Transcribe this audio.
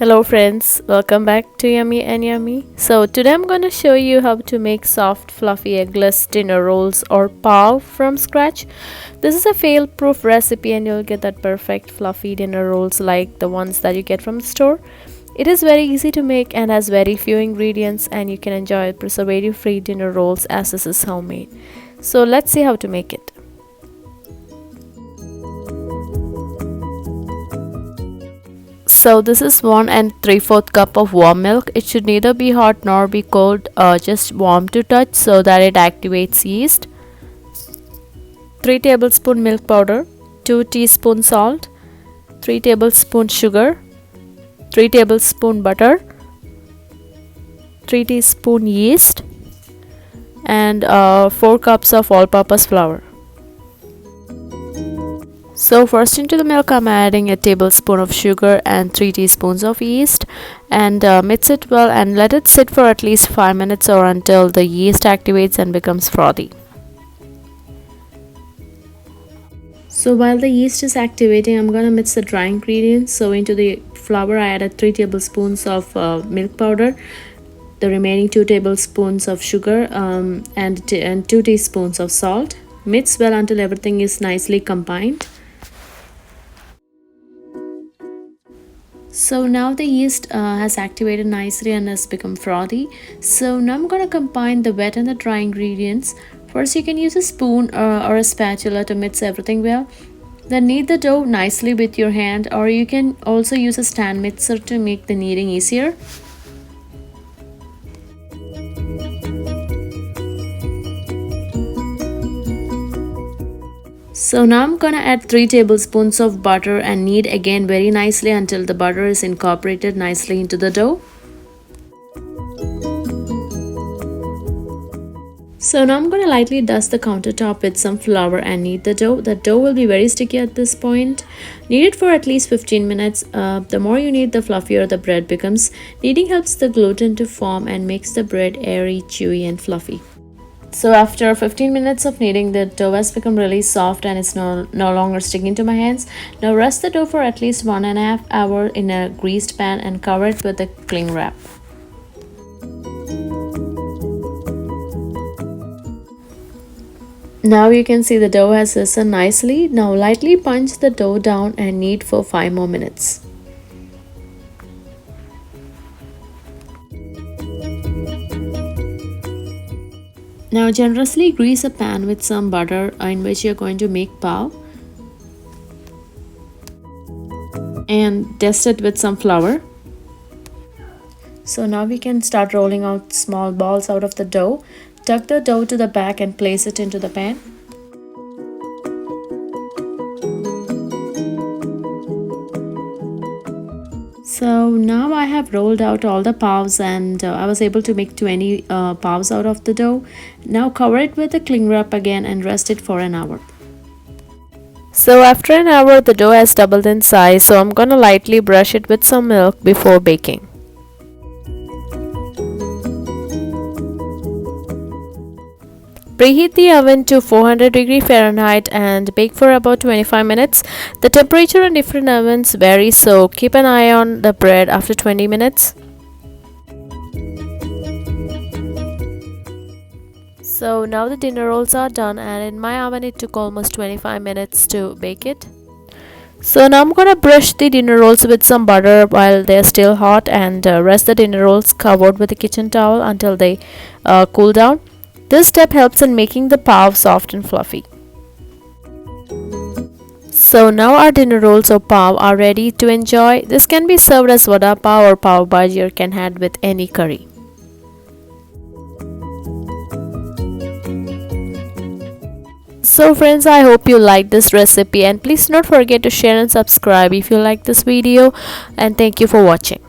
Hello friends, welcome back to Yummy and Yummy. So today I'm going to show you how to make soft fluffy eggless dinner rolls or pav from scratch. This is a fail-proof recipe and you'll get that perfect fluffy dinner rolls like the ones that you get from the store. It is very easy to make and has very few ingredients, and you can enjoy preservative-free dinner rolls as this is homemade. So let's see how to make it. So this is 1 3/4 cup of warm milk. It should neither be hot nor be cold, just warm to touch so that it activates yeast. 3 tablespoon milk powder, 2 teaspoon salt, 3 tablespoon sugar, 3 tablespoon butter, 3 teaspoon yeast, and 4 cups of all-purpose flour. So first into the milk I'm adding a tablespoon of sugar and 3 teaspoons of yeast, and mix it well and let it sit for at least 5 minutes or until the yeast activates and becomes frothy. So while the yeast is activating, I'm gonna mix the dry ingredients. So into the flour I added 3 tablespoons of milk powder, the remaining 2 tablespoons of sugar, and 2 teaspoons of salt. Mix well until everything is nicely combined. So now the yeast has activated nicely and has become frothy. So now I'm going to combine the wet and the dry ingredients. First, you can use a spoon or a spatula to mix everything well. Then knead the dough nicely with your hand, or you can also use a stand mixer to make the kneading easier. So now I'm gonna add 3 tablespoons of butter and knead again very nicely until the butter is incorporated nicely into the dough. So now I'm gonna lightly dust the countertop with some flour and knead the dough. The dough will be very sticky at this point. Knead it for at least 15 minutes. The more you knead, the fluffier the bread becomes. Kneading helps the gluten to form and makes the bread airy, chewy, and fluffy. So after 15 minutes of kneading, the dough has become really soft and it's no longer sticking to my hands. Now rest the dough for at least 1.5 hours in a greased pan and cover it with a cling wrap. Now you can see the dough has risen nicely. Now lightly punch the dough down and knead for 5 more minutes. Now generously grease a pan with some butter in which you're going to make pav, and dust it with some flour. So now we can start rolling out small balls out of the dough. Tuck the dough to the back and place it into the pan. So now I have rolled out all the pavs, and I was able to make 20 pavs out of the dough. Now cover it with a cling wrap again and rest it for an hour. So after an hour the dough has doubled in size, so I'm gonna lightly brush it with some milk before baking. Preheat the oven to 400° Fahrenheit and bake for about 25 minutes. The temperature in different ovens varies, so keep an eye on the bread after 20 minutes. So now the dinner rolls are done, and in my oven it took almost 25 minutes to bake it. So now I'm gonna brush the dinner rolls with some butter while they're still hot, and rest the dinner rolls covered with a kitchen towel until they cool down. This step helps in making the pav soft and fluffy. So now our dinner rolls or pav are ready to enjoy. This can be served as Vada Pav or Pav Bhaji, or can add with any curry. So friends, I hope you liked this recipe, and please do not forget to share and subscribe if you like this video, and thank you for watching.